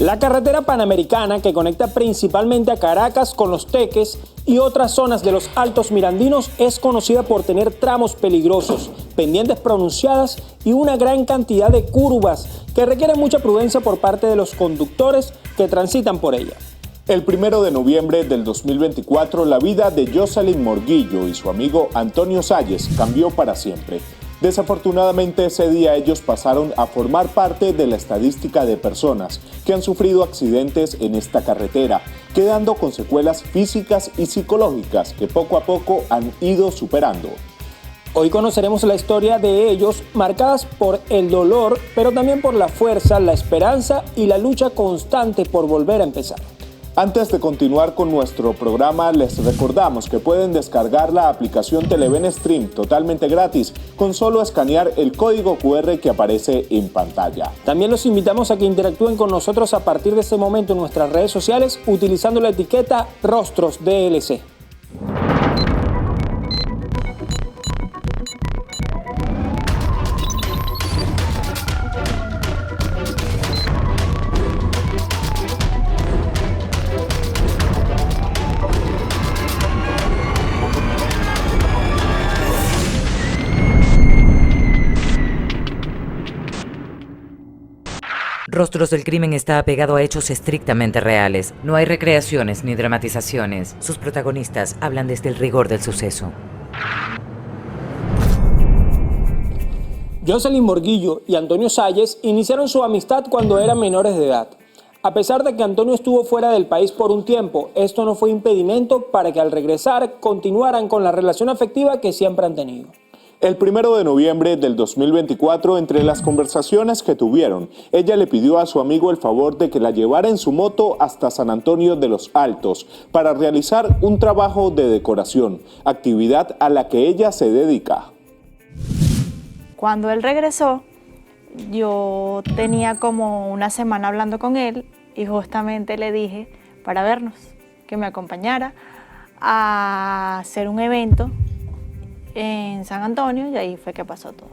La carretera panamericana, que conecta principalmente a Caracas con Los Teques y otras zonas de los Altos Mirandinos, es conocida por tener tramos peligrosos, pendientes pronunciadas y una gran cantidad de curvas que requieren mucha prudencia por parte de los conductores que transitan por ella. El 1 de noviembre del 2024, la vida de Jocelyn Morguillo y su amigo Antonio Salles cambió para siempre. Desafortunadamente, ese día ellos pasaron a formar parte de la estadística de personas que han sufrido accidentes en esta carretera, quedando con secuelas físicas y psicológicas que poco a poco han ido superando. Hoy conoceremos la historia de ellos, marcadas por el dolor, pero también por la fuerza, la esperanza y la lucha constante por volver a empezar. Antes de continuar con nuestro programa, les recordamos que pueden descargar la aplicación Televen Stream totalmente gratis con solo escanear el código QR que aparece en pantalla. También los invitamos a que interactúen con nosotros a partir de este momento en nuestras redes sociales utilizando la etiqueta Rostros DLC. Rostros del Crimen está apegado a hechos estrictamente reales. No hay recreaciones ni dramatizaciones. Sus protagonistas hablan desde el rigor del suceso. Jocelyn Morguillo y Antonio Salles iniciaron su amistad cuando eran menores de edad. A pesar de que Antonio estuvo fuera del país por un tiempo, esto no fue impedimento para que al regresar continuaran con la relación afectiva que siempre han tenido. El 1 de noviembre del 2024, entre las conversaciones que tuvieron, ella le pidió a su amigo el favor de que la llevara en su moto hasta San Antonio de los Altos para realizar un trabajo de decoración, actividad a la que ella se dedica. Cuando él regresó, yo tenía como una semana hablando con él y justamente le dije para vernos, que me acompañara a hacer un evento en San Antonio y ahí fue que pasó todo.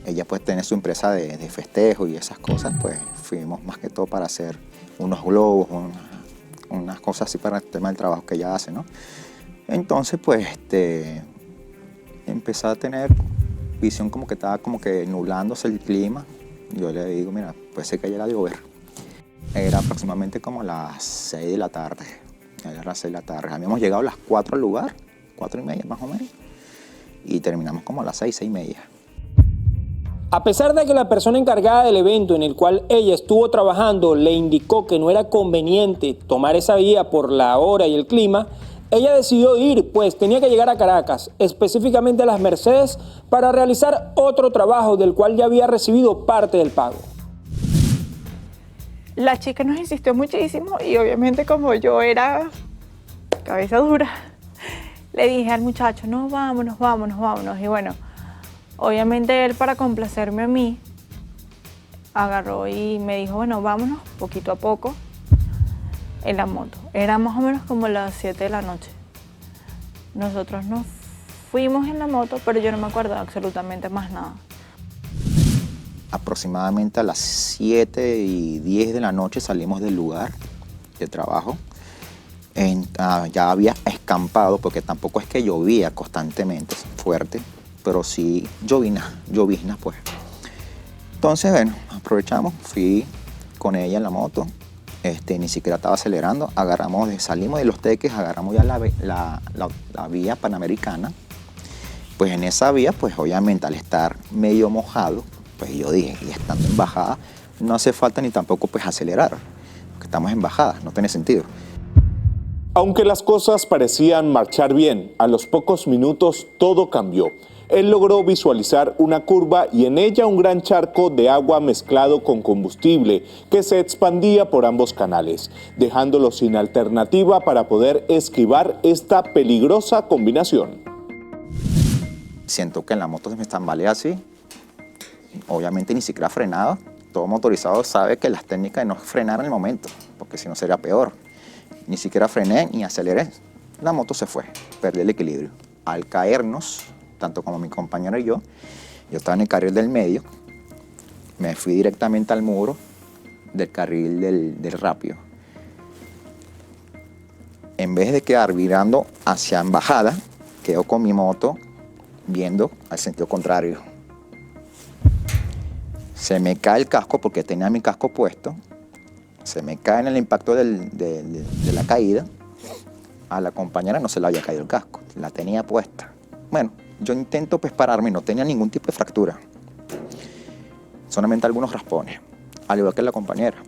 Ella pues tiene su empresa de festejo y esas cosas, pues fuimos más que todo para hacer unos globos, unas cosas así para el tema del trabajo que ella hace, ¿no? Entonces pues empecé a tener visión como que estaba como que nublándose el clima. Yo le digo, mira, puede ser que haya a llover. Era aproximadamente como las 6 de la tarde. Era las 6 de la tarde. Habíamos llegado a las 4 al lugar. 4:30 más o menos, y terminamos como a las 6:30. A pesar de que la persona encargada del evento en el cual ella estuvo trabajando le indicó que no era conveniente tomar esa vía por la hora y el clima, ella decidió ir, pues tenía que llegar a Caracas, específicamente a Las Mercedes, para realizar otro trabajo del cual ya había recibido parte del pago. La chica nos insistió muchísimo y obviamente como yo era cabeza dura, le dije al muchacho, no, vámonos. Y bueno, obviamente él para complacerme a mí, agarró y me dijo, bueno, vámonos poquito a poco en la moto. Era más o menos como las 7 de la noche. Nosotros nos fuimos en la moto, pero yo no me acuerdo absolutamente más nada. Aproximadamente a las 7:10 de la noche salimos del lugar de trabajo. Ya había escampado, porque tampoco es que llovía constantemente, fuerte, pero sí llovizna pues. Entonces, bueno, aprovechamos, fui con ella en la moto, ni siquiera estaba acelerando, salimos de Los Teques, agarramos ya la vía panamericana. Pues en esa vía, pues obviamente al estar medio mojado, pues yo dije, y estando en bajada, no hace falta ni tampoco pues acelerar, porque estamos en bajada, no tiene sentido. Aunque las cosas parecían marchar bien, a los pocos minutos todo cambió. Él logró visualizar una curva y en ella un gran charco de agua mezclado con combustible que se expandía por ambos canales, dejándolo sin alternativa para poder esquivar esta peligrosa combinación. Siento que en la moto se me tambalea así, obviamente ni siquiera frenaba. Todo motorizado sabe que las técnicas de no frenar en el momento, porque si no sería peor. Ni siquiera frené ni aceleré. La moto se fue, perdí el equilibrio. Al caernos, tanto como mi compañero y yo estaba en el carril del medio, me fui directamente al muro del carril del rápido. En vez de quedar virando hacia embajada, quedo con mi moto viendo al sentido contrario. Se me cae el casco porque tenía mi casco puesto. Se me cae en el impacto de la caída. A la compañera no se le había caído el casco, la tenía puesta. Bueno, yo intento pues pararme, no tenía ningún tipo de fractura. Solamente algunos raspones, al igual que la compañera.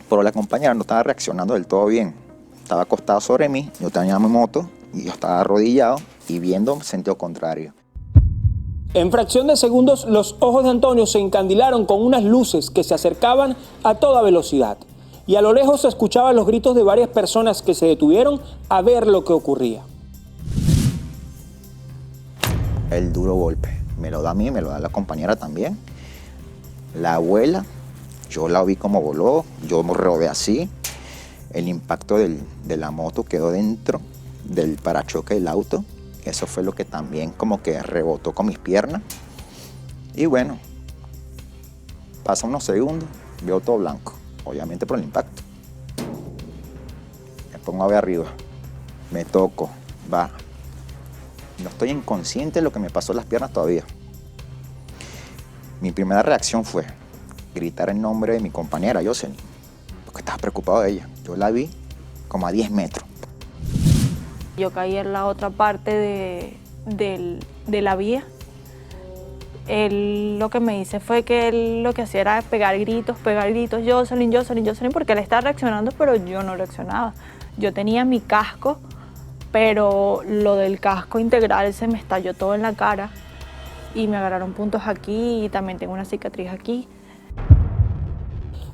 Pero la compañera no estaba reaccionando del todo bien. Estaba acostado sobre mí, yo tenía mi moto y yo estaba arrodillado y viendo en sentido contrario. En fracción de segundos, los ojos de Antonio se encandilaron con unas luces que se acercaban a toda velocidad. Y a lo lejos se escuchaban los gritos de varias personas que se detuvieron a ver lo que ocurría. El duro golpe. Me lo da a mí, me lo da la compañera también. La abuela, yo la vi como voló, yo me rodé así. El impacto de la moto quedó dentro del parachoque del auto. Eso fue lo que también como que rebotó con mis piernas. Y bueno, pasa unos segundos, veo todo blanco, obviamente por el impacto. Me pongo a ver arriba, me toco, va. No estoy inconsciente de lo que me pasó en las piernas todavía. Mi primera reacción fue gritar el nombre de mi compañera, Jocelyn, porque estaba preocupado de ella. Yo la vi como a 10 metros. Yo caí en la otra parte de la vía. Él lo que me dice fue que él lo que hacía era pegar gritos, Jocelyn, Jocelyn, Jocelyn, porque él estaba reaccionando, pero yo no reaccionaba. Yo tenía mi casco, pero lo del casco integral se me estalló todo en la cara y me agarraron puntos aquí y también tengo una cicatriz aquí.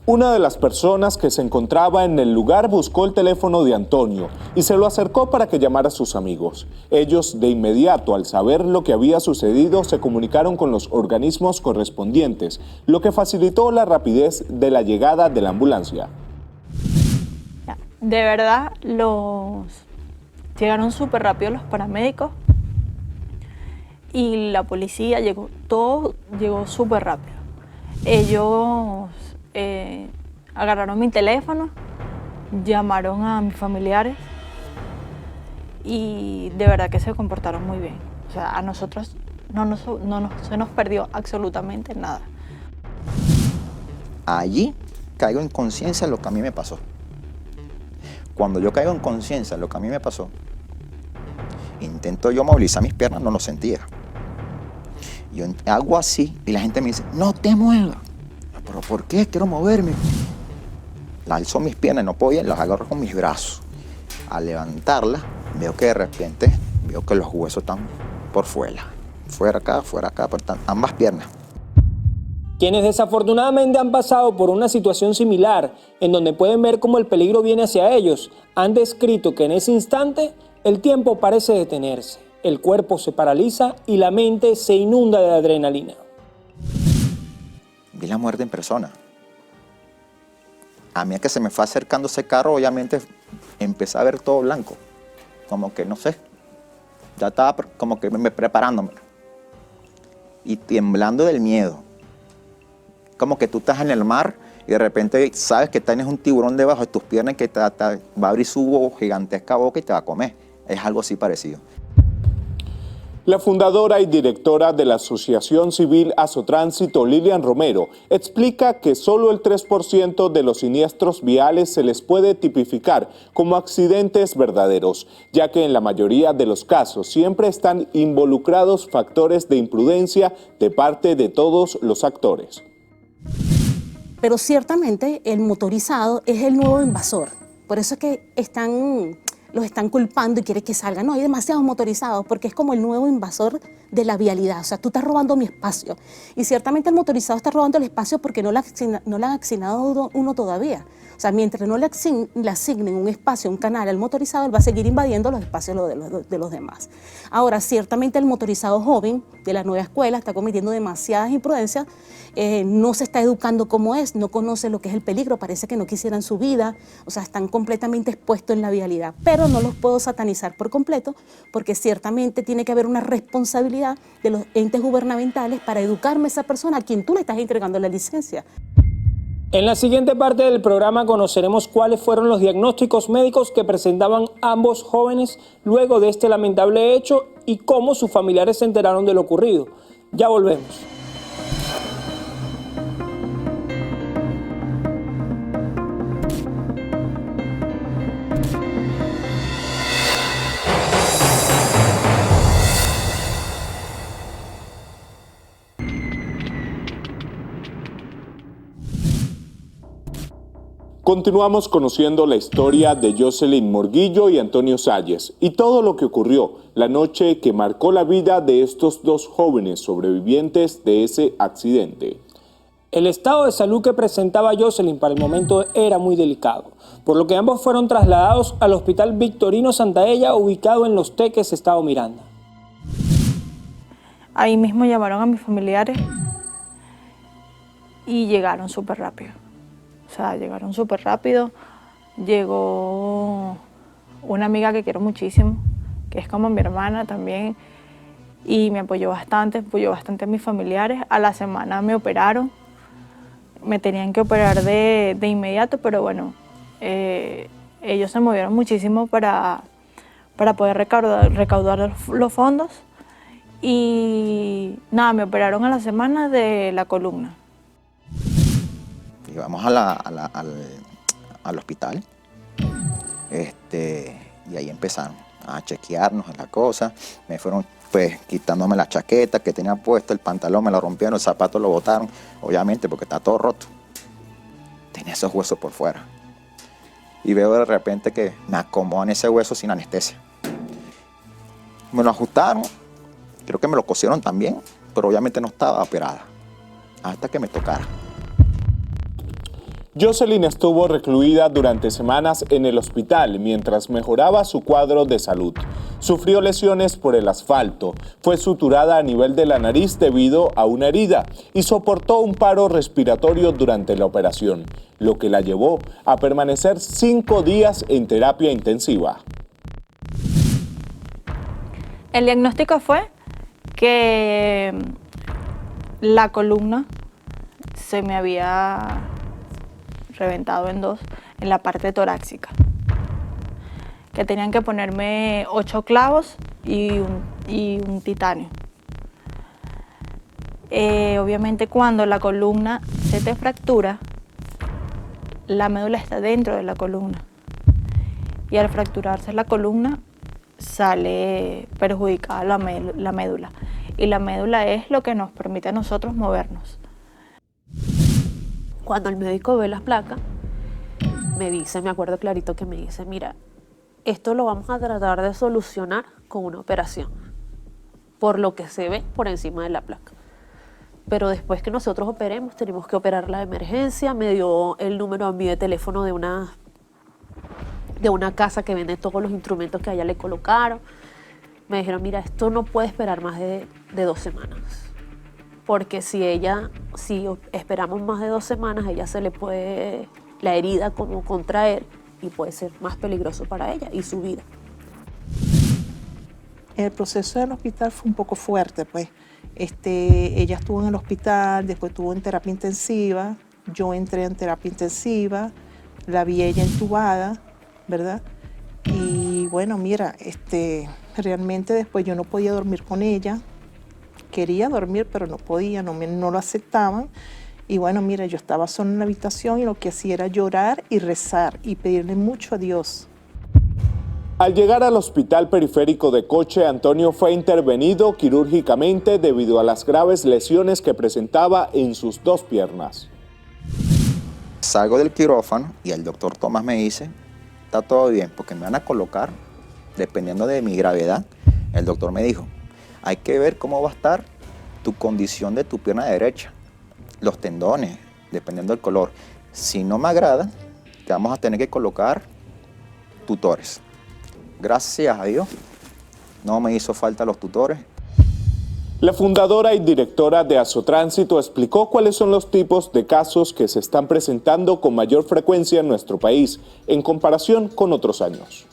Una de las personas que se encontraba en el lugar buscó el teléfono de Antonio y se lo acercó para que llamara a sus amigos. Ellos, de inmediato, al saber lo que había sucedido, se comunicaron con los organismos correspondientes, lo que facilitó la rapidez de la llegada de la ambulancia. De verdad, llegaron súper rápido los paramédicos y la policía todo llegó súper rápido. Ellos agarraron mi teléfono, llamaron a mis familiares y de verdad que se comportaron muy bien. O sea, a nosotros se nos perdió absolutamente nada. Allí caigo en conciencia de lo que a mí me pasó. Cuando yo caigo en conciencia de lo que a mí me pasó, intento yo movilizar mis piernas, no lo sentía. Yo hago así y la gente me dice, no te muevas. ¿Pero por qué? Quiero moverme. Alzo mis piernas, no podía, las agarro con mis brazos. Al levantarlas, veo que de repente, veo que los huesos están por fuera. Fuera acá, por ambas piernas. Quienes desafortunadamente han pasado por una situación similar, en donde pueden ver cómo el peligro viene hacia ellos, han descrito que en ese instante el tiempo parece detenerse, el cuerpo se paraliza y la mente se inunda de adrenalina. Vi la muerte en persona. A mí que se me fue acercando ese carro, obviamente empecé a ver todo blanco. Como que, no sé, ya estaba como que me preparándome. Y temblando del miedo. Como que tú estás en el mar y de repente sabes que tienes un tiburón debajo de tus piernas que va a abrir su gigantesca boca y te va a comer. Es algo así parecido. La fundadora y directora de la Asociación Civil Azotránsito, Lilian Romero, explica que solo el 3% de los siniestros viales se les puede tipificar como accidentes verdaderos, ya que en la mayoría de los casos siempre están involucrados factores de imprudencia de parte de todos los actores. Pero ciertamente el motorizado es el nuevo invasor. Por eso es que los están culpando y quieren que salgan. No, hay demasiados motorizados porque es como el nuevo invasor de la vialidad. O sea, tú estás robando mi espacio. Y ciertamente el motorizado está robando el espacio porque no le han asignado uno todavía. O sea, mientras no le asignen un espacio, un canal al motorizado, él va a seguir invadiendo los espacios de los demás. Ahora, ciertamente el motorizado joven de la nueva escuela está cometiendo demasiadas imprudencias, no se está educando como es, no conoce lo que es el peligro, parece que no quisieran su vida, o sea, están completamente expuestos en la vialidad. Pero no los puedo satanizar por completo, porque ciertamente tiene que haber una responsabilidad de los entes gubernamentales para educarme a esa persona a quien tú le estás entregando la licencia. En la siguiente parte del programa conoceremos cuáles fueron los diagnósticos médicos que presentaban ambos jóvenes luego de este lamentable hecho y cómo sus familiares se enteraron de lo ocurrido. Ya volvemos. Continuamos conociendo la historia de Jocelyn Morguillo y Antonio Salles y todo lo que ocurrió la noche que marcó la vida de estos dos jóvenes sobrevivientes de ese accidente. El estado de salud que presentaba Jocelyn para el momento era muy delicado, por lo que ambos fueron trasladados al Hospital Victorino Santaella, ubicado en Los Teques, estado Miranda. Ahí mismo llamaron a mis familiares y llegaron súper rápido. O sea, llegaron súper rápido. Llegó una amiga que quiero muchísimo, que es como mi hermana también, y me apoyó bastante a mis familiares. A la semana me operaron. Me tenían que operar de inmediato, pero bueno, ellos se movieron muchísimo para poder recaudar los fondos. Y nada, me operaron a la semana de la columna. Llegamos al hospital y ahí empezaron a chequearnos la cosa. Me fueron pues quitándome la chaqueta que tenía puesta, el pantalón me lo rompieron, el zapato lo botaron, obviamente porque está todo roto. Tenía esos huesos por fuera. Y veo de repente que me acomodan ese hueso sin anestesia. Me lo ajustaron, creo que me lo cosieron también, pero obviamente no estaba operada hasta que me tocara. Jocelyn estuvo recluida durante semanas en el hospital mientras mejoraba su cuadro de salud. Sufrió lesiones por el asfalto, fue suturada a nivel de la nariz debido a una herida y soportó un paro respiratorio durante la operación, lo que la llevó a permanecer 5 días en terapia intensiva. El diagnóstico fue que la columna se me había reventado en dos en la parte torácica, que tenían que ponerme 8 clavos y un titanio. Obviamente cuando la columna se te fractura, la médula está dentro de la columna y al fracturarse la columna sale perjudicada la médula, y la médula es lo que nos permite a nosotros movernos. Cuando el médico ve las placas, me acuerdo clarito que me dice, mira, esto lo vamos a tratar de solucionar con una operación, por lo que se ve por encima de la placa. Pero después que nosotros operemos, tenemos que operar la emergencia. Me dio el número a mí de teléfono de una casa que vende todos los instrumentos que a ella le colocaron. Me dijeron, mira, esto no puede esperar más de 2 semanas. Porque si esperamos más de 2 semanas, a ella se le puede la herida como contraer y puede ser más peligroso para ella y su vida. El proceso del hospital fue un poco fuerte, pues. Ella estuvo en el hospital, después estuvo en terapia intensiva, yo entré en terapia intensiva, la vi ella entubada, ¿verdad? Y bueno, mira, realmente después yo no podía dormir con ella. Quería dormir, pero no podía, no lo aceptaban. Y bueno, mira, yo estaba sola en la habitación y lo que hacía era llorar y rezar y pedirle mucho a Dios. Al llegar al Hospital Periférico de Coche, Antonio fue intervenido quirúrgicamente debido a las graves lesiones que presentaba en sus 2 piernas. Salgo del quirófano y el doctor Tomás me dice, está todo bien, porque me van a colocar, dependiendo de mi gravedad. El doctor me dijo, hay que ver cómo va a estar tu condición de tu pierna derecha, los tendones, dependiendo del color. Si no me agrada, te vamos a tener que colocar tutores. Gracias a Dios, no me hizo falta los tutores. La fundadora y directora de Azotránsito explicó cuáles son los tipos de casos que se están presentando con mayor frecuencia en nuestro país en comparación con otros años.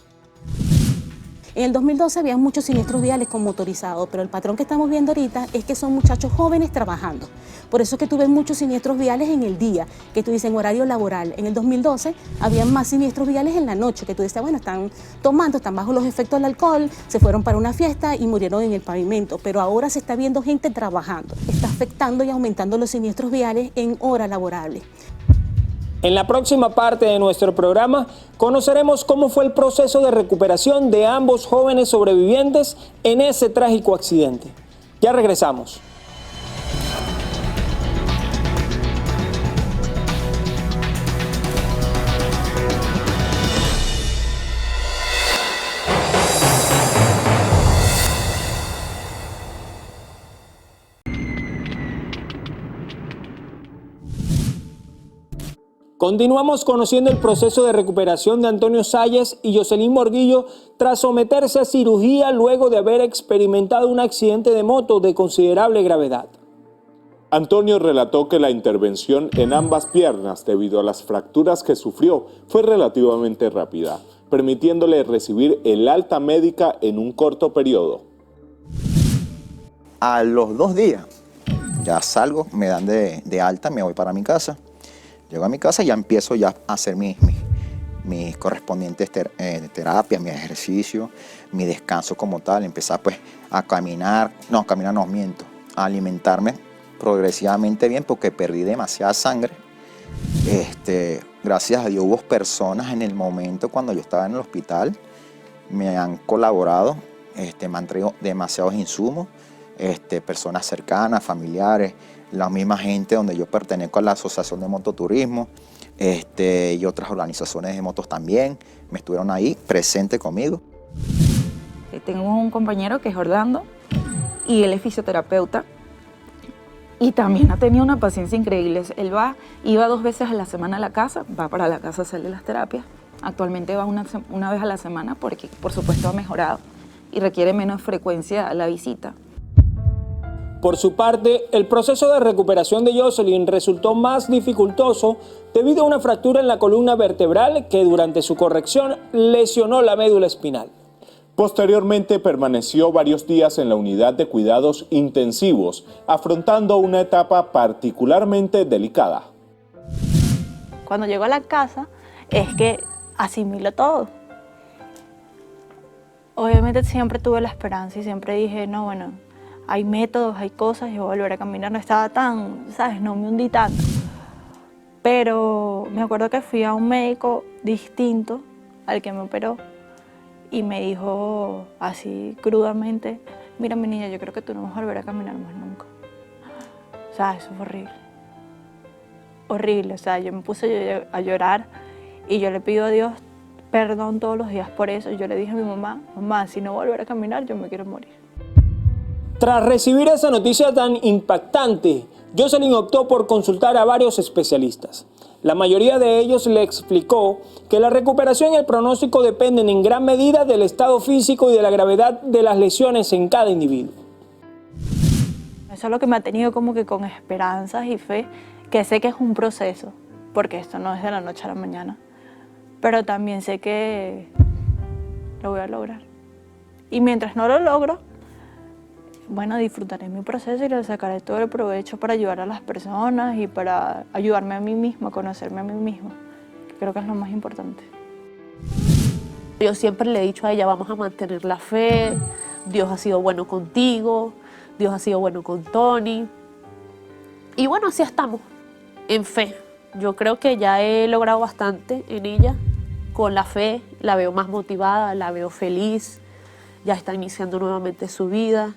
En el 2012 había muchos siniestros viales con motorizados, pero el patrón que estamos viendo ahorita es que son muchachos jóvenes trabajando. Por eso es que tú ves muchos siniestros viales en el día, que tú dices en horario laboral. En el 2012 había más siniestros viales en la noche, que tú dices, bueno, están tomando, están bajo los efectos del alcohol, se fueron para una fiesta y murieron en el pavimento. Pero ahora se está viendo gente trabajando. Está afectando y aumentando los siniestros viales en hora laborable. En la próxima parte de nuestro programa conoceremos cómo fue el proceso de recuperación de ambos jóvenes sobrevivientes en ese trágico accidente. Ya regresamos. Continuamos conociendo el proceso de recuperación de Antonio Salles y Jocelyn Morguillo tras someterse a cirugía luego de haber experimentado un accidente de moto de considerable gravedad. Antonio relató que la intervención en ambas piernas, debido a las fracturas que sufrió, fue relativamente rápida, permitiéndole recibir el alta médica en un corto periodo. A los 2 días ya salgo, me dan de alta, me voy para mi casa. Llego a mi casa y ya empiezo ya a hacer mis correspondientes terapias, mi ejercicio, mi descanso como tal. Empezar pues a caminar, miento, a alimentarme progresivamente bien porque perdí demasiada sangre. Gracias a Dios hubo personas en el momento cuando yo estaba en el hospital, me han colaborado, me han traído demasiados insumos, personas cercanas, familiares, la misma gente donde yo pertenezco a la Asociación de Mototurismo y otras organizaciones de motos también, me estuvieron ahí presentes conmigo. Tengo un compañero que es Orlando y él es fisioterapeuta y también ha tenido una paciencia increíble. Él iba 2 veces a la semana a la casa, va para la casa a hacerle las terapias. Actualmente va una vez a la semana porque por supuesto ha mejorado y requiere menos frecuencia la visita. Por su parte, el proceso de recuperación de Jocelyn resultó más dificultoso debido a una fractura en la columna vertebral que durante su corrección lesionó la médula espinal. Posteriormente permaneció varios días en la unidad de cuidados intensivos, afrontando una etapa particularmente delicada. Cuando llego a la casa es que asimilo todo. Obviamente siempre tuve la esperanza y siempre dije, no, bueno, hay métodos, hay cosas, yo volver a caminar, no estaba tan, ¿sabes? No me hundí tanto. Pero me acuerdo que fui a un médico distinto al que me operó y me dijo así crudamente, mira mi niña, yo creo que tú no vas a volver a caminar más nunca. O sea, eso fue horrible. Horrible, o sea, yo me puse a llorar y yo le pido a Dios perdón todos los días por eso. Yo le dije a mi mamá, mamá, si no volver a caminar, yo me quiero morir. Tras recibir esa noticia tan impactante, Jocelyn optó por consultar a varios especialistas. La mayoría de ellos le explicó que la recuperación y el pronóstico dependen en gran medida del estado físico y de la gravedad de las lesiones en cada individuo. Eso es lo que me ha tenido como que con esperanzas y fe, que sé que es un proceso, porque esto no es de la noche a la mañana, pero también sé que lo voy a lograr. Y mientras no lo logro, bueno, disfrutaré mi proceso y le sacaré todo el provecho para ayudar a las personas y para ayudarme a mí misma, conocerme a mí misma, que creo que es lo más importante. Yo siempre le he dicho a ella, vamos a mantener la fe, Dios ha sido bueno contigo, Dios ha sido bueno con Tony. Y bueno, así estamos, en fe. Yo creo que ya he logrado bastante en ella, con la fe, la veo más motivada, la veo feliz, ya está iniciando nuevamente su vida.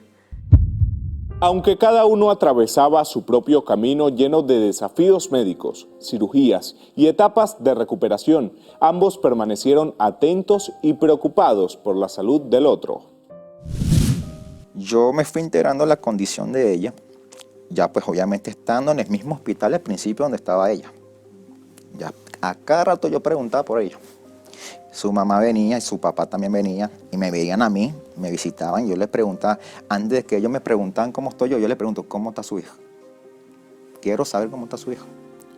Aunque cada uno atravesaba su propio camino lleno de desafíos médicos, cirugías y etapas de recuperación, ambos permanecieron atentos y preocupados por la salud del otro. Yo me fui integrando la condición de ella, ya pues obviamente estando en el mismo hospital al principio donde estaba ella. Ya a cada rato yo preguntaba por ella. Su mamá venía y su papá también venía y me veían a mí, me visitaban. Yo les preguntaba, antes de que ellos me preguntaban cómo estoy yo les pregunto, ¿cómo está su hija? Quiero saber cómo está su hija.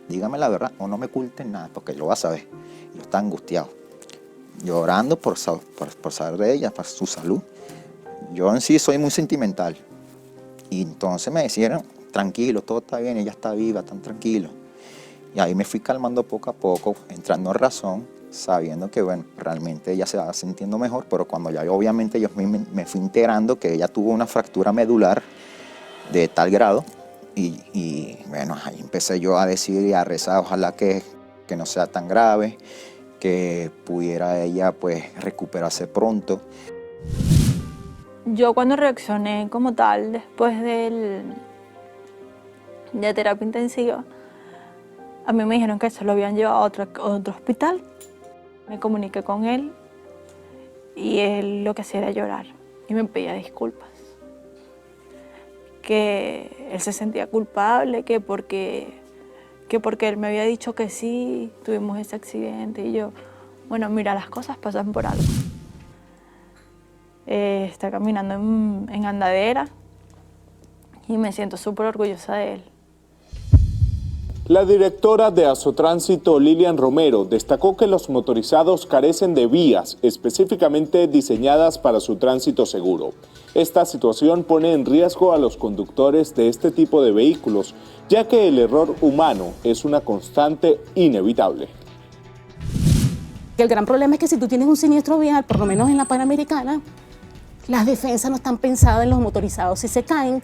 Dígame la verdad o no me oculten nada porque yo lo voy a saber. Yo estaba angustiado. llorando por saber de ella, por su salud. Yo en sí soy muy sentimental. Y entonces me decían, tranquilo, todo está bien, ella está viva, tan tranquilo. Y ahí me fui calmando poco a poco, entrando en razón, sabiendo que, bueno, realmente ella se va sintiendo mejor, pero cuando ya obviamente yo me fui enterando que ella tuvo una fractura medular de tal grado, y bueno, ahí empecé yo a decir y a rezar, ojalá que no sea tan grave, que pudiera ella pues recuperarse pronto. Yo cuando reaccioné como tal, después de terapia intensiva, a mí me dijeron que se lo habían llevado a otro hospital. Me comuniqué con él y él lo que hacía era llorar y me pedía disculpas. Que él se sentía culpable, que porque él me había dicho que sí, tuvimos ese accidente. Y yo, bueno, mira, las cosas pasan por algo. Está caminando en andadera y me siento súper orgullosa de él. La directora de Azotránsito, Lilian Romero, destacó que los motorizados carecen de vías específicamente diseñadas para su tránsito seguro. Esta situación pone en riesgo a los conductores de este tipo de vehículos, ya que el error humano es una constante inevitable. El gran problema es que si tú tienes un siniestro vial, por lo menos en la Panamericana, las defensas no están pensadas en los motorizados. Si se caen,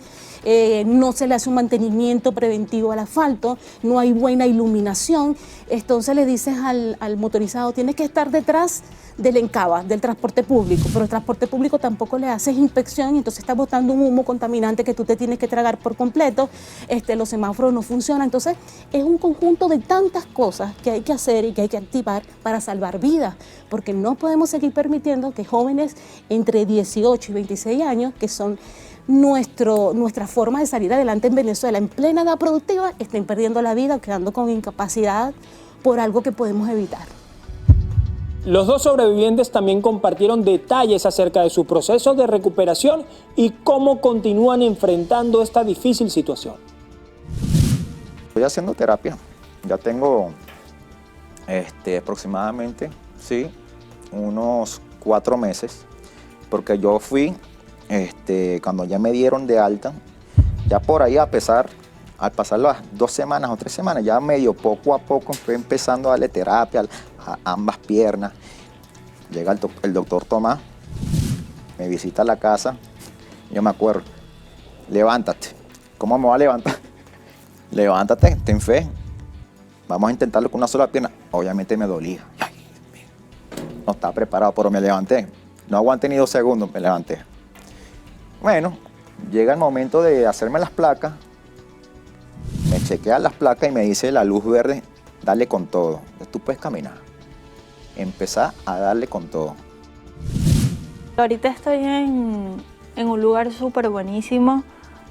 no se le hace un mantenimiento preventivo al asfalto, no hay buena iluminación. Entonces le dices al motorizado, tienes que estar detrás del encaba, del transporte público, pero el transporte público tampoco le haces inspección y entonces está botando un humo contaminante que tú te tienes que tragar por completo. Los semáforos no funcionan. Entonces es un conjunto de tantas cosas que hay que hacer y que hay que activar para salvar vidas, porque no podemos seguir permitiendo que jóvenes entre 18 y 26 años, que son nuestra forma de salir adelante en Venezuela, en plena edad productiva, estén perdiendo la vida, quedando con incapacidad por algo que podemos evitar. Los dos sobrevivientes también compartieron detalles acerca de su proceso de recuperación y cómo continúan enfrentando esta difícil situación. Estoy haciendo terapia, ya tengo aproximadamente, sí, unos 4 meses, porque yo fui, cuando ya me dieron de alta, ya por ahí al pasar las 2 semanas o 3 semanas, ya medio poco a poco fui empezando a darle terapia a ambas piernas. Llega el doctor Tomás, me visita a la casa, yo me acuerdo, levántate. ¿Cómo me va a levantar? Levántate, ten fe, vamos a intentarlo con una sola pierna. Obviamente me dolía, no estaba preparado, pero me levanté. No aguanté ni 2 segundos, me levanté. Bueno, llega el momento de hacerme las placas, me chequean las placas y me dice la luz verde, dale con todo, tú puedes caminar. Empezar a darle con todo. Ahorita estoy en un lugar súper buenísimo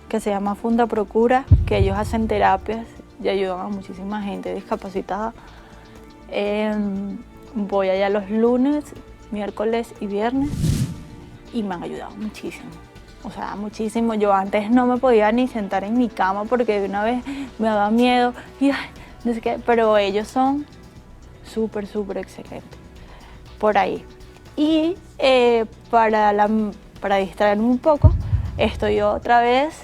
que se llama Funda Procura, que ellos hacen terapias y ayudan a muchísima gente discapacitada. Voy allá los lunes, miércoles y viernes y me han ayudado muchísimo. O sea, muchísimo. Yo antes no me podía ni sentar en mi cama porque de una vez me daba miedo y no sé qué, pero ellos son súper excelentes por ahí. Y para distraerme un poco, estoy otra vez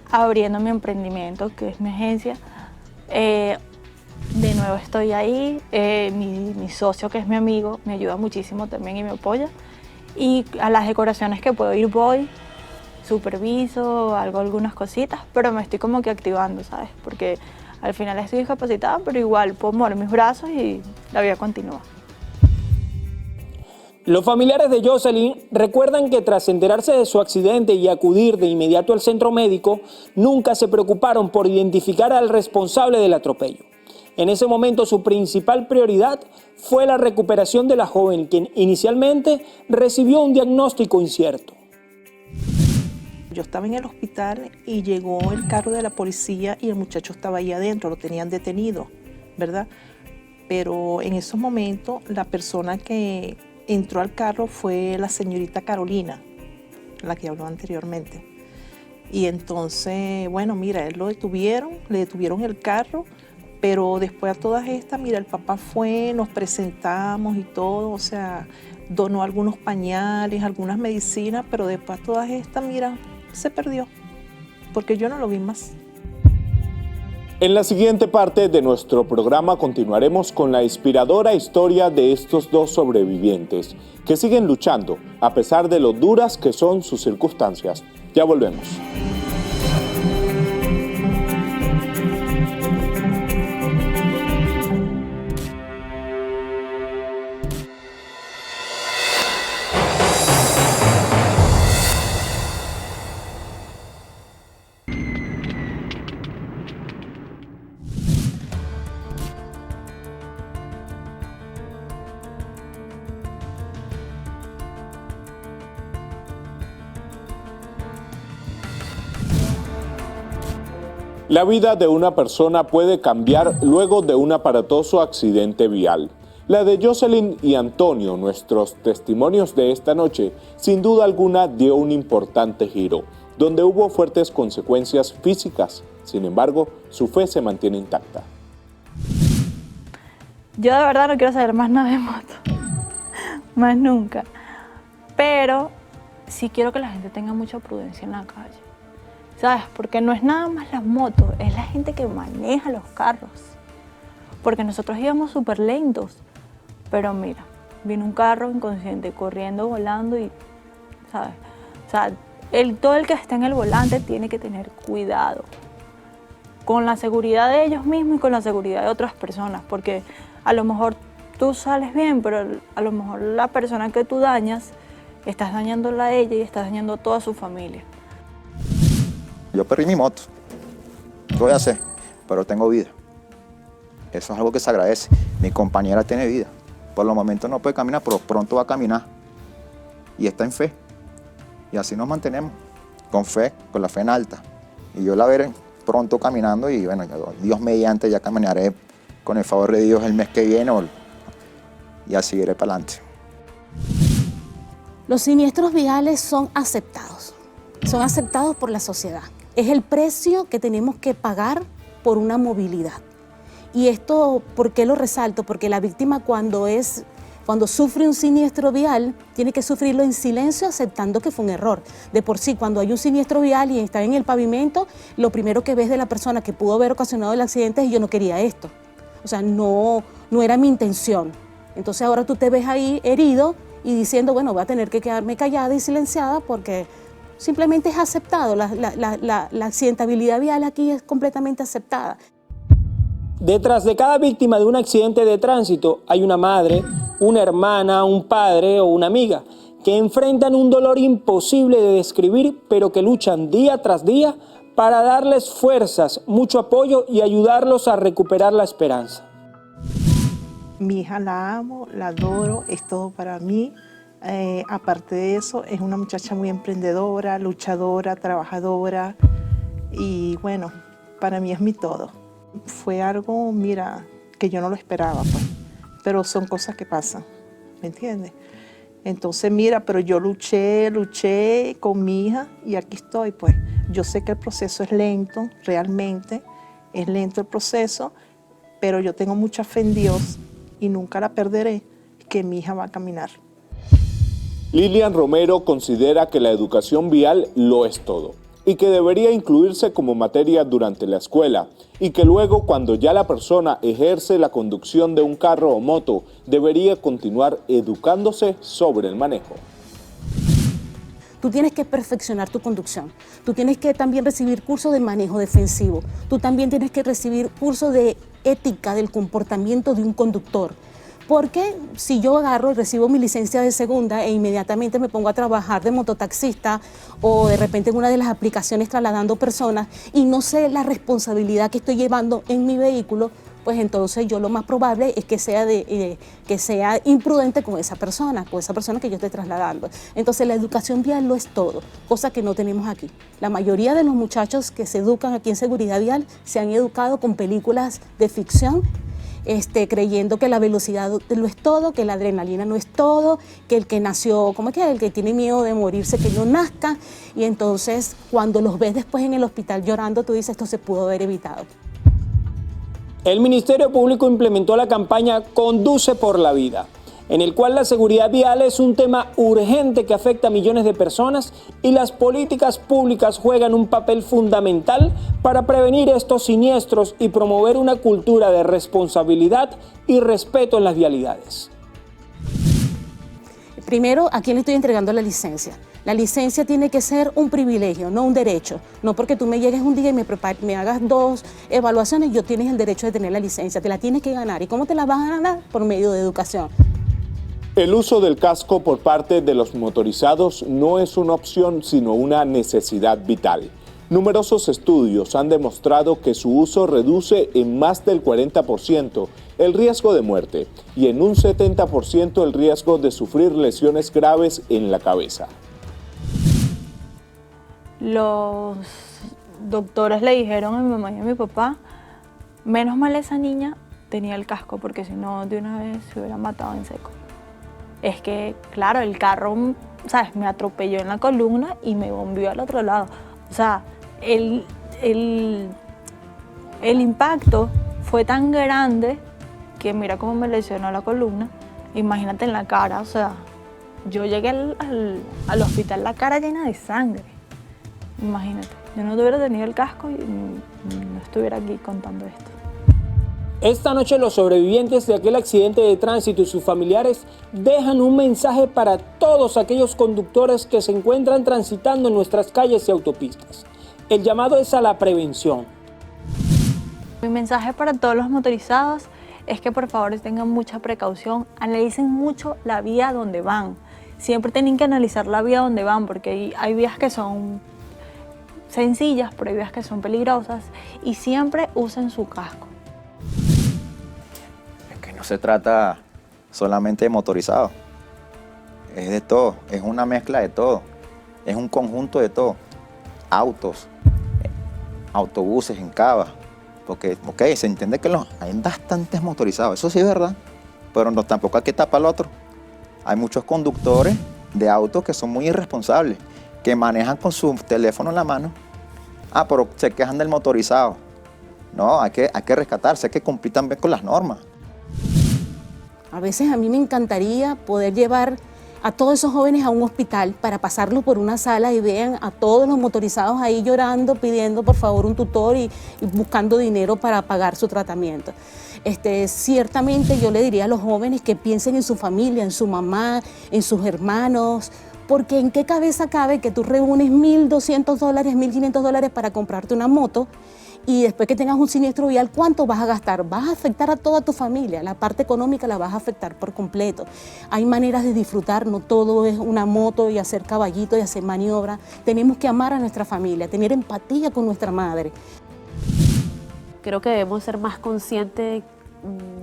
abriendo mi emprendimiento, que es mi agencia. De nuevo estoy ahí, mi socio, que es mi amigo, me ayuda muchísimo también y me apoya. Y a las decoraciones que puedo ir voy, superviso, hago algunas cositas, pero me estoy como que activando, ¿sabes? Porque al final estoy discapacitada, pero igual puedo mover mis brazos y la vida continúa. Los familiares de Jocelyn recuerdan que tras enterarse de su accidente y acudir de inmediato al centro médico, nunca se preocuparon por identificar al responsable del atropello. En ese momento su principal prioridad fue la recuperación de la joven, quien inicialmente recibió un diagnóstico incierto. Yo estaba en el hospital y llegó el carro de la policía y el muchacho estaba ahí adentro, lo tenían detenido, ¿verdad? Pero en esos momentos la persona que entró al carro fue la señorita Carolina, la que habló anteriormente. Y entonces, bueno, mira, él le detuvieron el carro, Pero después a todas estas, mira, el papá fue, nos presentamos y todo, o sea, donó algunos pañales, algunas medicinas, pero después a todas estas, mira, se perdió, porque yo no lo vi más. En la siguiente parte de nuestro programa continuaremos con la inspiradora historia de estos dos sobrevivientes que siguen luchando a pesar de lo duras que son sus circunstancias. Ya volvemos. La vida de una persona puede cambiar luego de un aparatoso accidente vial. La de Jocelyn y Antonio, nuestros testimonios de esta noche, sin duda alguna dio un importante giro, donde hubo fuertes consecuencias físicas. Sin embargo, su fe se mantiene intacta. Yo de verdad no quiero saber más nada de moto, más nunca. Pero sí quiero que la gente tenga mucha prudencia en la calle. ¿Sabes? Porque no es nada más las motos, es la gente que maneja los carros. Porque nosotros íbamos súper lentos, pero mira, vino un carro inconsciente, corriendo, volando y, ¿sabes? O sea, todo el que está en el volante tiene que tener cuidado con la seguridad de ellos mismos y con la seguridad de otras personas, porque a lo mejor tú sales bien, pero a lo mejor la persona que tú dañas, estás dañándola a ella y estás dañando a toda su familia. Yo perdí mi moto, ¿qué voy a hacer? Pero tengo vida. Eso es algo que se agradece. Mi compañera tiene vida. Por los momentos no puede caminar, pero pronto va a caminar. Y está en fe. Y así nos mantenemos, con fe, con la fe en alta. Y yo la veré pronto caminando y bueno, Dios mediante ya caminaré con el favor de Dios el mes que viene y así iré para adelante. Los siniestros viales son aceptados por la sociedad. Es el precio que tenemos que pagar por una movilidad. Y esto, ¿por qué lo resalto? Porque la víctima cuando sufre un siniestro vial, tiene que sufrirlo en silencio aceptando que fue un error. De por sí, cuando hay un siniestro vial y está en el pavimento, lo primero que ves de la persona que pudo haber ocasionado el accidente es yo no quería esto. O sea, no era mi intención. Entonces ahora tú te ves ahí herido y diciendo, bueno, voy a tener que quedarme callada y silenciada porque simplemente es aceptado. La accidentabilidad vial aquí es completamente aceptada. Detrás de cada víctima de un accidente de tránsito hay una madre, una hermana, un padre o una amiga que enfrentan un dolor imposible de describir, pero que luchan día tras día para darles fuerzas, mucho apoyo y ayudarlos a recuperar la esperanza. Mi hija la amo, la adoro, es todo para mí. Aparte de eso, es una muchacha muy emprendedora, luchadora, trabajadora y bueno, para mí es mi todo. Fue algo, mira, que yo no lo esperaba, pues, pero son cosas que pasan, ¿me entiendes? Entonces, mira, pero yo luché con mi hija y aquí estoy, pues. Yo sé que el proceso es lento, realmente, es lento el proceso, pero yo tengo mucha fe en Dios y nunca la perderé, que mi hija va a caminar. Lilian Romero considera que la educación vial lo es todo y que debería incluirse como materia durante la escuela y que luego cuando ya la persona ejerce la conducción de un carro o moto debería continuar educándose sobre el manejo. Tú tienes que perfeccionar tu conducción, tú tienes que también recibir cursos de manejo defensivo, tú también tienes que recibir cursos de ética del comportamiento de un conductor. Porque si yo agarro y recibo mi licencia de segunda e inmediatamente me pongo a trabajar de mototaxista o de repente en una de las aplicaciones trasladando personas y no sé la responsabilidad que estoy llevando en mi vehículo, pues entonces yo lo más probable es que sea imprudente con esa persona que yo estoy trasladando. Entonces la educación vial lo es todo, cosa que no tenemos aquí. La mayoría de los muchachos que se educan aquí en seguridad vial se han educado con películas de ficción, creyendo que la velocidad lo es todo, que la adrenalina no es todo, que el que nació, el que tiene miedo de morirse, que no nazca. Y entonces cuando los ves después en el hospital llorando, tú dices, esto se pudo haber evitado. El Ministerio Público implementó la campaña Conduce por la Vida, en el cual la seguridad vial es un tema urgente que afecta a millones de personas y las políticas públicas juegan un papel fundamental para prevenir estos siniestros y promover una cultura de responsabilidad y respeto en las vialidades. Primero, ¿a quién le estoy entregando la licencia? La licencia tiene que ser un privilegio, no un derecho. No porque tú me llegues un día y me hagas 2 evaluaciones, yo tienes el derecho de tener la licencia. Te la tienes que ganar. ¿Y cómo te la vas a ganar? Por medio de educación. El uso del casco por parte de los motorizados no es una opción, sino una necesidad vital. Numerosos estudios han demostrado que su uso reduce en más del 40% el riesgo de muerte y en un 70% el riesgo de sufrir lesiones graves en la cabeza. Los doctores le dijeron a mi mamá y a mi papá, menos mal esa niña tenía el casco, porque si no de una vez se hubiera matado en seco. Es que, claro, el carro, ¿sabes?, me atropelló en la columna y me bombeó al otro lado. O sea, el impacto fue tan grande que mira cómo me lesionó la columna. Imagínate en la cara, o sea, yo llegué al hospital la cara llena de sangre. Imagínate, yo no hubiera tenido el casco y no estuviera aquí contando esto. Esta noche los sobrevivientes de aquel accidente de tránsito y sus familiares dejan un mensaje para todos aquellos conductores que se encuentran transitando en nuestras calles y autopistas. El llamado es a la prevención. Mi mensaje para todos los motorizados es que por favor tengan mucha precaución, analicen mucho la vía donde van. Siempre tienen que analizar la vía donde van porque hay vías que son sencillas, pero hay vías que son peligrosas y siempre usen su casco. Es que no se trata solamente de motorizado, es de todo, es una mezcla de todo, es un conjunto de todo. Autos, autobuses en Cava, porque se entiende que hay bastantes motorizados, eso sí es verdad, pero no, tampoco hay que tapar al otro. Hay muchos conductores de autos que son muy irresponsables, que manejan con su teléfono en la mano. Pero se quejan del motorizado. No, hay que rescatarse, hay que cumplir también con las normas. A veces a mí me encantaría poder llevar a todos esos jóvenes a un hospital para pasarlos por una sala y vean a todos los motorizados ahí llorando, pidiendo por favor un tutor y buscando dinero para pagar su tratamiento. Ciertamente yo le diría a los jóvenes que piensen en su familia, en su mamá, en sus hermanos, porque ¿en qué cabeza cabe que tú reúnes $1,200, $1,500 para comprarte una moto y después que tengas un siniestro vial, ¿cuánto vas a gastar? Vas a afectar a toda tu familia, la parte económica la vas a afectar por completo. Hay maneras de disfrutar, no todo es una moto y hacer caballito y hacer maniobra. Tenemos que amar a nuestra familia, tener empatía con nuestra madre. Creo que debemos ser más conscientes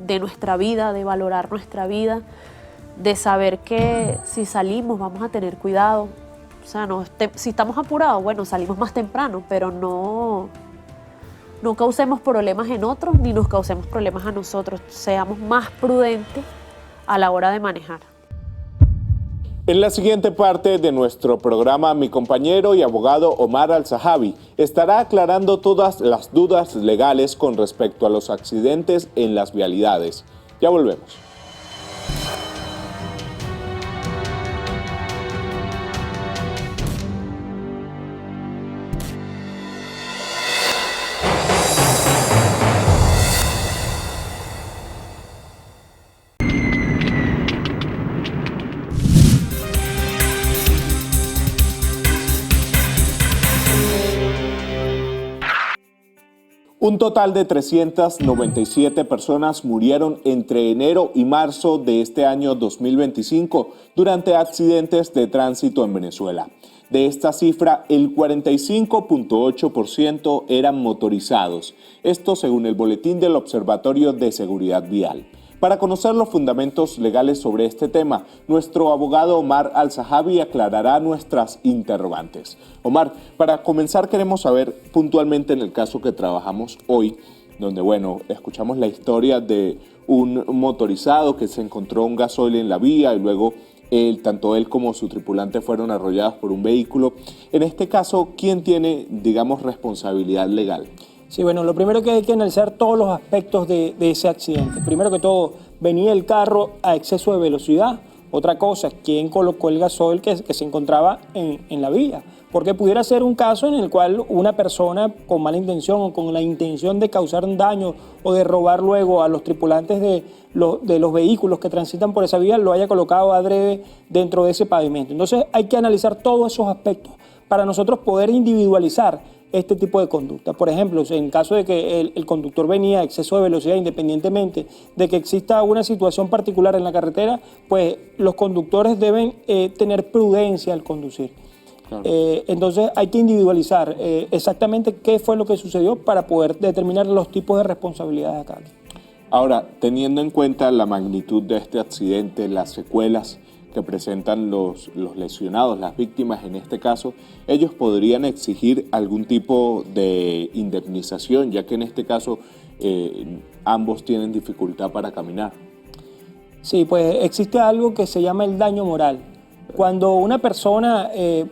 de nuestra vida, de valorar nuestra vida, de saber que si salimos vamos a tener cuidado. O sea, si estamos apurados, bueno, salimos más temprano, pero no causemos problemas en otros ni nos causemos problemas a nosotros. Seamos más prudentes a la hora de manejar. En la siguiente parte de nuestro programa, mi compañero y abogado Omar Al-Sahabi estará aclarando todas las dudas legales con respecto a los accidentes en las vialidades. Ya volvemos. Un total de 397 personas murieron entre enero y marzo de este año 2025 durante accidentes de tránsito en Venezuela. De esta cifra, el 45.8% eran motorizados, esto según el boletín del Observatorio de Seguridad Vial. Para conocer los fundamentos legales sobre este tema, nuestro abogado Omar Al-Sahabi aclarará nuestras interrogantes. Omar, para comenzar queremos saber puntualmente en el caso que trabajamos hoy, donde, escuchamos la historia de un motorizado que se encontró un gasoil en la vía y luego tanto él como su tripulante fueron arrollados por un vehículo. En este caso, ¿quién tiene, responsabilidad legal? Sí, bueno, lo primero que hay que analizar todos los aspectos de ese accidente. Primero que todo, venía el carro a exceso de velocidad. Otra cosa, quién colocó el gasoil que se encontraba en la vía. Porque pudiera ser un caso en el cual una persona con mala intención o con la intención de causar un daño o de robar luego a los tripulantes de los vehículos que transitan por esa vía lo haya colocado adrede dentro de ese pavimento. Entonces hay que analizar todos esos aspectos para nosotros poder individualizar este tipo de conducta. Por ejemplo, en caso de que el conductor venía a exceso de velocidad, independientemente de que exista una situación particular en la carretera, pues los conductores deben tener prudencia al conducir. Claro. Entonces hay que individualizar exactamente qué fue lo que sucedió para poder determinar los tipos de responsabilidades acá. Ahora, teniendo en cuenta la magnitud de este accidente, las secuelas que presentan los lesionados, las víctimas en este caso, ellos podrían exigir algún tipo de indemnización, ya que en este caso ambos tienen dificultad para caminar. Sí, pues existe algo que se llama el daño moral. Cuando una persona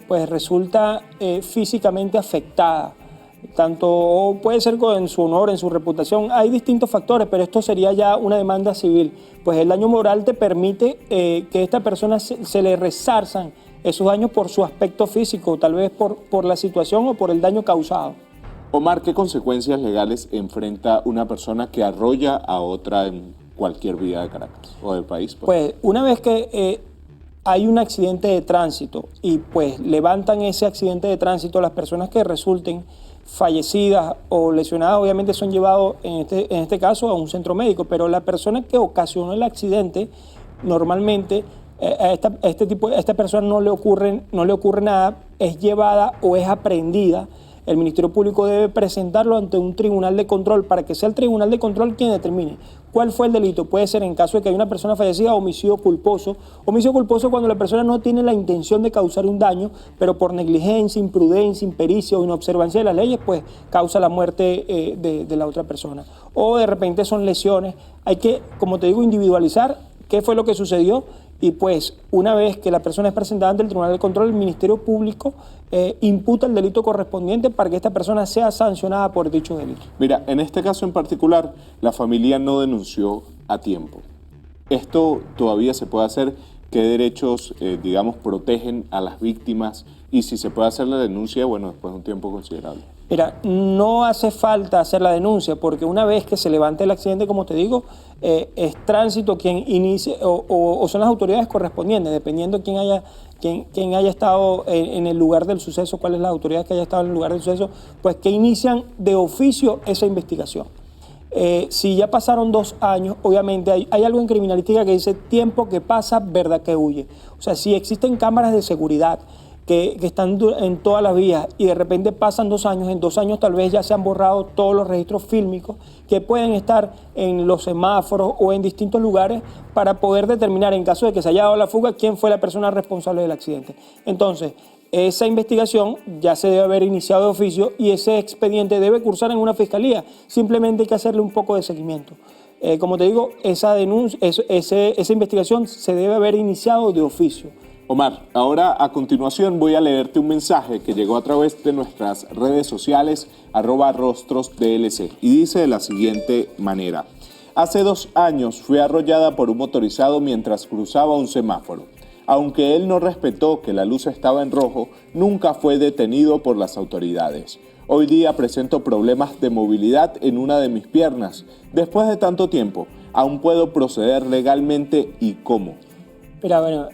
pues resulta físicamente afectada, tanto puede ser en su honor, en su reputación, hay distintos factores, pero esto sería ya una demanda civil. Pues el daño moral te permite que a esta persona se le resarzan esos daños por su aspecto físico, tal vez por la situación o por el daño causado. Omar, ¿qué consecuencias legales enfrenta una persona que arrolla a otra en cualquier vía de Caracas o del país? Pues una vez que hay un accidente de tránsito y pues levantan ese accidente de tránsito, las personas que resulten fallecidas o lesionadas obviamente son llevados en este caso a un centro médico, pero la persona que ocasionó el accidente normalmente a esta persona no le ocurre nada, es llevada o es aprehendida. El Ministerio Público debe presentarlo ante un tribunal de control para que sea el tribunal de control quien determine cuál fue el delito. Puede ser en caso de que haya una persona fallecida, homicidio culposo. Homicidio culposo cuando la persona no tiene la intención de causar un daño, pero por negligencia, imprudencia, impericia o inobservancia de las leyes, pues causa la muerte de la otra persona. O de repente son lesiones. Hay que, como te digo, individualizar qué fue lo que sucedió. Y pues una vez que la persona es presentada ante el Tribunal de Control, el Ministerio Público imputa el delito correspondiente para que esta persona sea sancionada por dicho delito. Mira, en este caso en particular, la familia no denunció a tiempo. ¿Esto todavía se puede hacer? ¿Qué derechos, digamos, protegen a las víctimas? Y si se puede hacer la denuncia, bueno, después de un tiempo considerable. Mira, no hace falta hacer la denuncia porque una vez que se levante el accidente, como te digo, es tránsito quien inicie o son las autoridades correspondientes, dependiendo quién haya estado en el lugar del suceso, cuáles las autoridades que haya estado en el lugar del suceso, pues que inician de oficio esa investigación. Si ya pasaron 2 años, obviamente hay algo en criminalística que dice tiempo que pasa, verdad que huye. O sea, si existen cámaras de seguridad que están en todas las vías y de repente pasan 2 años, en 2 años tal vez ya se han borrado todos los registros fílmicos que pueden estar en los semáforos o en distintos lugares para poder determinar en caso de que se haya dado la fuga quién fue la persona responsable del accidente. Entonces, esa investigación ya se debe haber iniciado de oficio y ese expediente debe cursar en una fiscalía. Simplemente hay que hacerle un poco de seguimiento. Como te digo, esa investigación se debe haber iniciado de oficio. Omar, ahora a continuación voy a leerte un mensaje que llegó a través de nuestras redes sociales @rostrosdlc y dice de la siguiente manera: hace 2 años fui arrollada por un motorizado mientras cruzaba un semáforo. Aunque él no respetó que la luz estaba en rojo, nunca fue detenido por las autoridades. Hoy día presento problemas de movilidad en una de mis piernas. Después de tanto tiempo, ¿aún puedo proceder legalmente y cómo? Mira, bueno,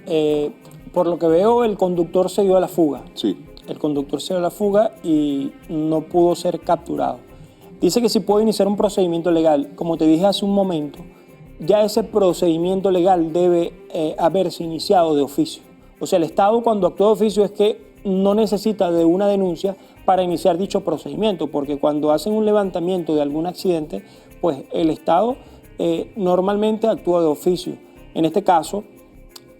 por lo que veo, el conductor se dio a la fuga. Sí. El conductor se dio a la fuga y no pudo ser capturado. Dice que si puede iniciar un procedimiento legal. Como te dije hace un momento, ya ese procedimiento legal debe haberse iniciado de oficio. O sea, el Estado cuando actúa de oficio es que no necesita de una denuncia para iniciar dicho procedimiento, porque cuando hacen un levantamiento de algún accidente, pues el Estado normalmente actúa de oficio. En este caso,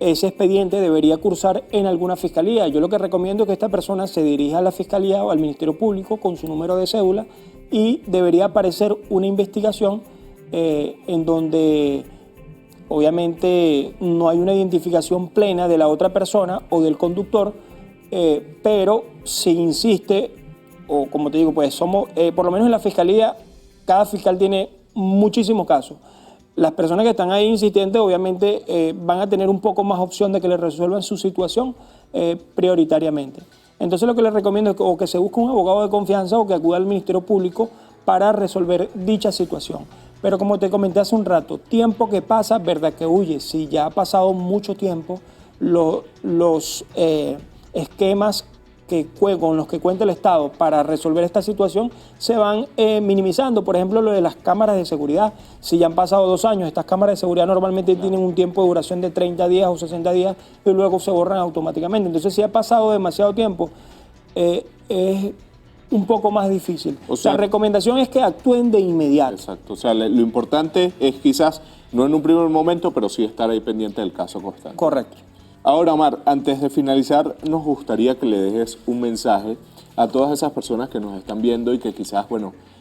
ese expediente debería cursar en alguna fiscalía. Yo lo que recomiendo es que esta persona se dirija a la fiscalía o al Ministerio Público con su número de cédula y debería aparecer una investigación en donde obviamente no hay una identificación plena de la otra persona o del conductor, pero se insiste o como te digo, pues somos, por lo menos en la fiscalía, cada fiscal tiene muchísimos casos. Las personas que están ahí insistentes obviamente van a tener un poco más opción de que les resuelvan su situación prioritariamente. Entonces lo que les recomiendo es que se busque un abogado de confianza o que acuda al Ministerio Público para resolver dicha situación. Pero como te comenté hace un rato, tiempo que pasa, verdad que huye. Si ya ha pasado mucho tiempo, los esquemas con los que cuenta el Estado para resolver esta situación se van minimizando. Por ejemplo, lo de las cámaras de seguridad. Si ya han pasado 2 años, estas cámaras de seguridad normalmente tienen un tiempo de duración de 30 días o 60 días y luego se borran automáticamente. Entonces, si ha pasado demasiado tiempo, es un poco más difícil. O sea, la recomendación es que actúen de inmediato. Exacto. O sea, lo importante es quizás, no en un primer momento, pero sí estar ahí pendiente del caso constante. Correcto. Ahora, Omar, antes de finalizar, nos gustaría que le dejes un mensaje a todas esas personas que nos están viendo y que quizás,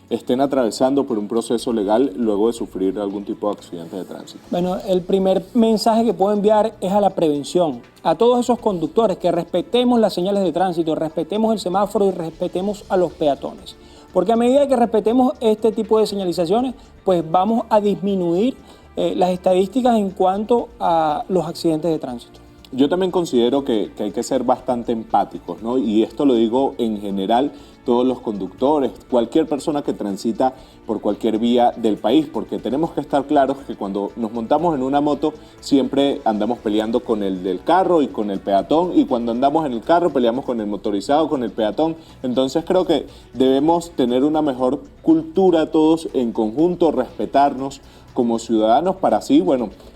estén atravesando por un proceso legal luego de sufrir algún tipo de accidente de tránsito. Bueno, el primer mensaje que puedo enviar es a la prevención. A todos esos conductores que respetemos las señales de tránsito, respetemos el semáforo y respetemos a los peatones. Porque a medida que respetemos este tipo de señalizaciones, pues vamos a disminuir las estadísticas en cuanto a los accidentes de tránsito. Yo también considero que hay que ser bastante empáticos, ¿no? Y esto lo digo en general, todos los conductores, cualquier persona que transita por cualquier vía del país, porque tenemos que estar claros que cuando nos montamos en una moto siempre andamos peleando con el del carro y con el peatón, y cuando andamos en el carro peleamos con el motorizado, con el peatón. Entonces creo que debemos tener una mejor cultura todos en conjunto, respetarnos como ciudadanos para así,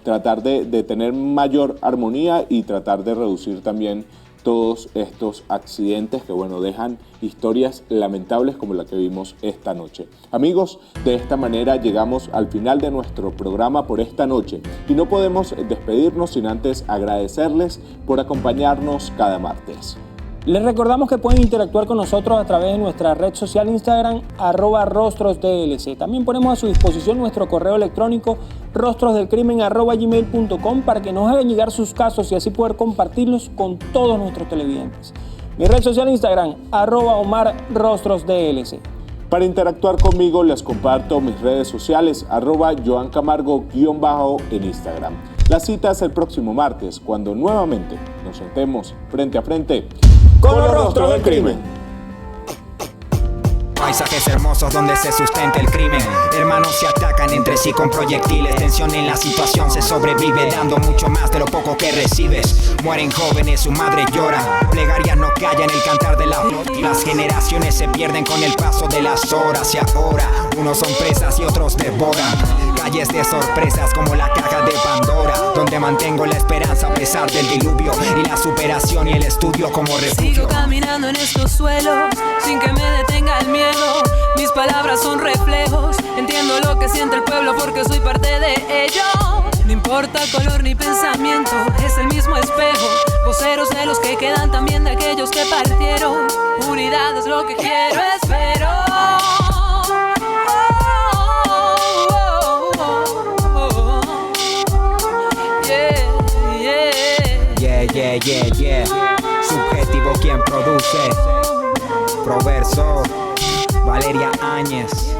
tratar de tener mayor armonía y tratar de reducir también todos estos accidentes que, dejan historias lamentables como la que vimos esta noche. Amigos, de esta manera llegamos al final de nuestro programa por esta noche y no podemos despedirnos sin antes agradecerles por acompañarnos cada martes. Les recordamos que pueden interactuar con nosotros a través de nuestra red social Instagram, @rostrosdlc. También ponemos a su disposición nuestro correo electrónico rostrosdelcrimen@gmail.com para que nos hagan llegar sus casos y así poder compartirlos con todos nuestros televidentes. Mi red social Instagram, @OmarRostrosDLC. Para interactuar conmigo les comparto mis redes sociales, @JoanCamargo_ en Instagram. La cita es el próximo martes, cuando nuevamente nos sentemos frente a frente con los rostros del crimen. Paisajes hermosos donde se sustenta el crimen. Hermanos se atacan entre sí con proyectiles. Tensión en la situación, se sobrevive dando mucho más de lo poco que recibes. Mueren jóvenes, su madre llora. Plegarias no callan el cantar de la flor. Las generaciones se pierden con el paso de las horas y ahora unos son presas y otros devoran. Calles de sorpresas como la caja de Pandora, donde mantengo la esperanza a pesar del diluvio y la superación y el estudio como refugio. Sigo caminando en estos suelos sin que me detenga el miedo. Mis palabras son reflejos, entiendo lo que siente el pueblo porque soy parte de ello. No importa color ni pensamiento, es el mismo espejo. Voceros de los que quedan, también de aquellos que partieron. Unidad es lo que quiero, espero. Yeah. Subjetivo quien produce. Proverso, Valeria Áñez.